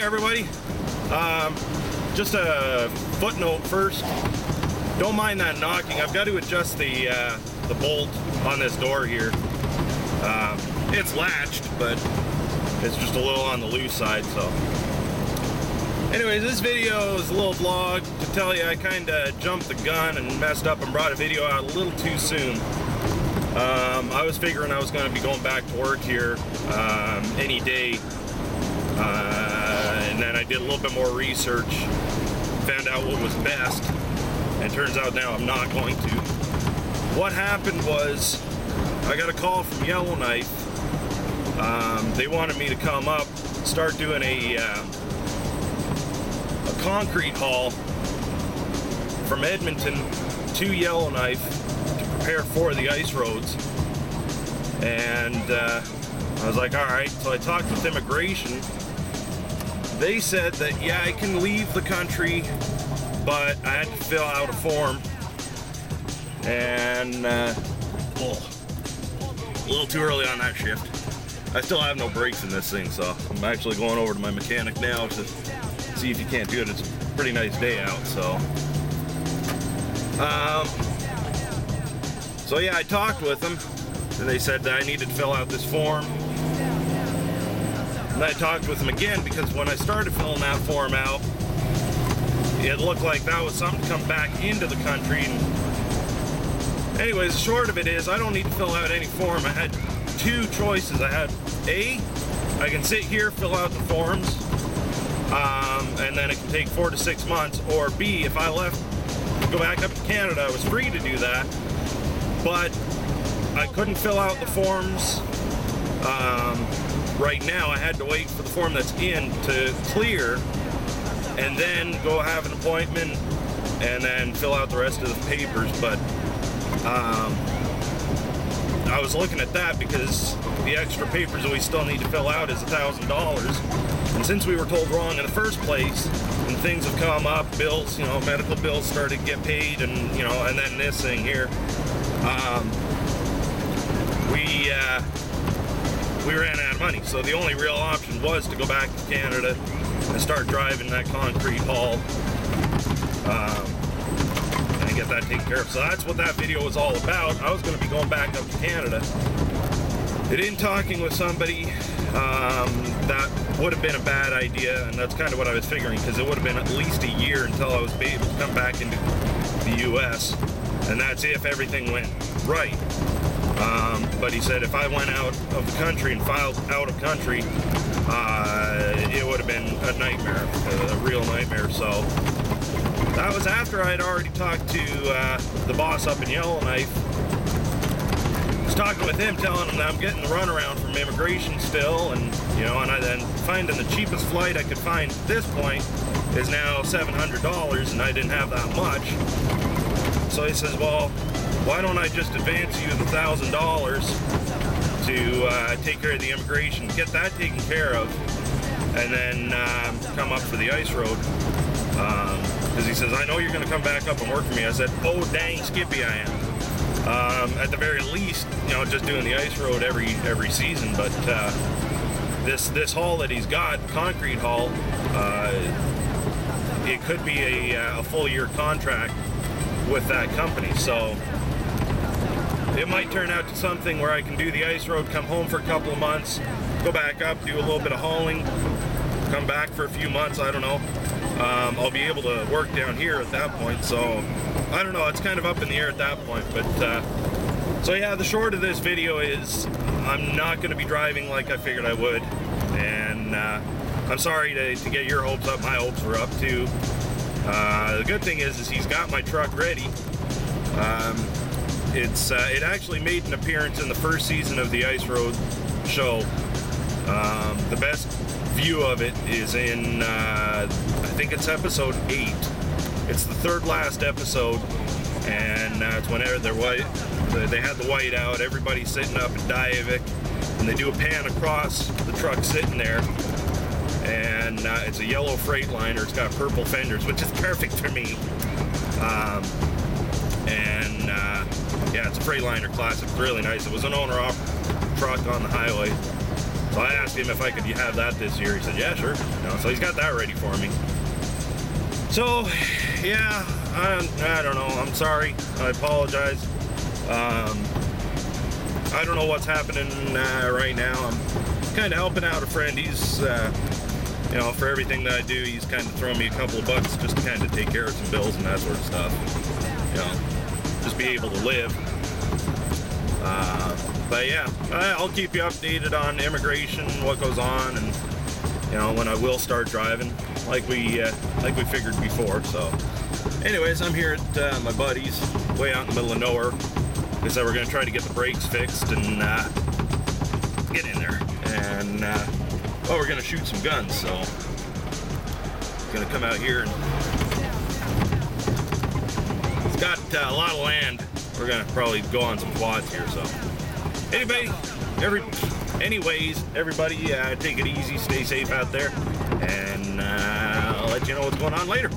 everybody. Just a footnote first. Don't mind that knocking. I've got to adjust the bolt on this door here. It's latched, but it's just a little on the loose side. So, anyways, this video is a little vlog to tell you I kind of jumped the gun and messed up and brought a video out a little too soon. I was figuring I was going to be going back to work here any day. And then I did a little bit more research, found out what was best, and turns out now I'm not going to. What happened was, I got a call from Yellowknife. They wanted me to come up, start doing a concrete haul from Edmonton to Yellowknife to prepare for the ice roads. And I was like, alright, so I talked with immigration. They said that, yeah, I can leave the country, but I had to fill out a form. And, a little too early on that shift. I still have no brakes in this thing, so I'm actually going over to my mechanic now to see if he can't do it. It's a pretty nice day out, so. So yeah, I talked with them, and they said that I needed to fill out this form. And I talked with them again because when I started filling that form out, it looked like that was something to come back into the country. And anyways, the short of it is I don't need to fill out any form. I had two choices. I had A, I can sit here, fill out the forms, and then it can take 4 to 6 months, or B, if I left to go back up to Canada, I was free to do that, but I couldn't fill out the forms right now. I had to wait for the form that's in to clear and then go have an appointment and then fill out the rest of the papers. But I was looking at that because the extra papers that we still need to fill out is $1,000. And since we were told wrong in the first place, and things have come up, bills, you know, medical bills started to get paid, and, you know, and then this thing here, we ran out of money. So the only real option was to go back to Canada and start driving that concrete haul and get that taken care of. So that's what that video was all about. I was going to be going back up to Canada. And in talking with somebody, that would have been a bad idea, and that's kind of what I was figuring, because it would have been at least a year until I was able to come back into the US, and that's if everything went right. But he said if I went out of the country and filed out of country, it would have been a nightmare, a real nightmare. So that was after I had already talked to the boss up in Yellowknife. I was talking with him, telling him that I'm getting the runaround from immigration still, and you know, and I then finding the cheapest flight I could find at this point is now $700, and I didn't have that much. So he says, well, why don't I just advance you the $1,000 to take care of the immigration, get that taken care of, and then come up for the ice road. Because he says, I know you're going to come back up and work for me. I said, oh, dang Skippy, I am. At the very least, you know, just doing the ice road every season. But this haul that he's got, concrete haul, it could be a full year contract with that company. So it might turn out to something where I can do the ice road, come home for a couple of months, go back up, do a little bit of hauling, come back for a few months, I don't know. I'll be able to work down here at that point, so I don't know, it's kind of up in the air at that point. But so yeah, the short of this video is I'm not going to be driving like I figured I would, and I'm sorry to get your hopes up. My hopes were up too. The good thing is he's got my truck ready. It actually made an appearance in the first season of the Ice Road show. The best view of it is in, I think it's episode 8. It's the third last episode, and it's whenever they had the white out, everybody's sitting up in Diavik, and they do a pan across the truck sitting there, and it's a yellow Freightliner. It's got purple fenders, which is perfect for me. Yeah, it's a Freightliner Classic. It's really nice. It was an owner-op truck on the highway. So I asked him if I could have that this year. He said, yeah, sure. You know, so he's got that ready for me. So, yeah, I don't know. I'm sorry. I apologize. I don't know what's happening right now. I'm kind of helping out a friend. He's, you know, for everything that I do, he's kind of throwing me a couple of bucks just to kind of take care of some bills and that sort of stuff. You know, just be able to live. But yeah, I'll keep you updated on immigration, what goes on, and you know, when I will start driving, like we figured before. So, anyways, I'm here at my buddy's, way out in the middle of nowhere. They said we're gonna try to get the brakes fixed and get in there, and well, we're gonna shoot some guns. So, gonna come out here and it's got a lot of land. We're gonna probably go on some quads here. So, anyways, everybody, take it easy, stay safe out there, and I'll let you know what's going on later.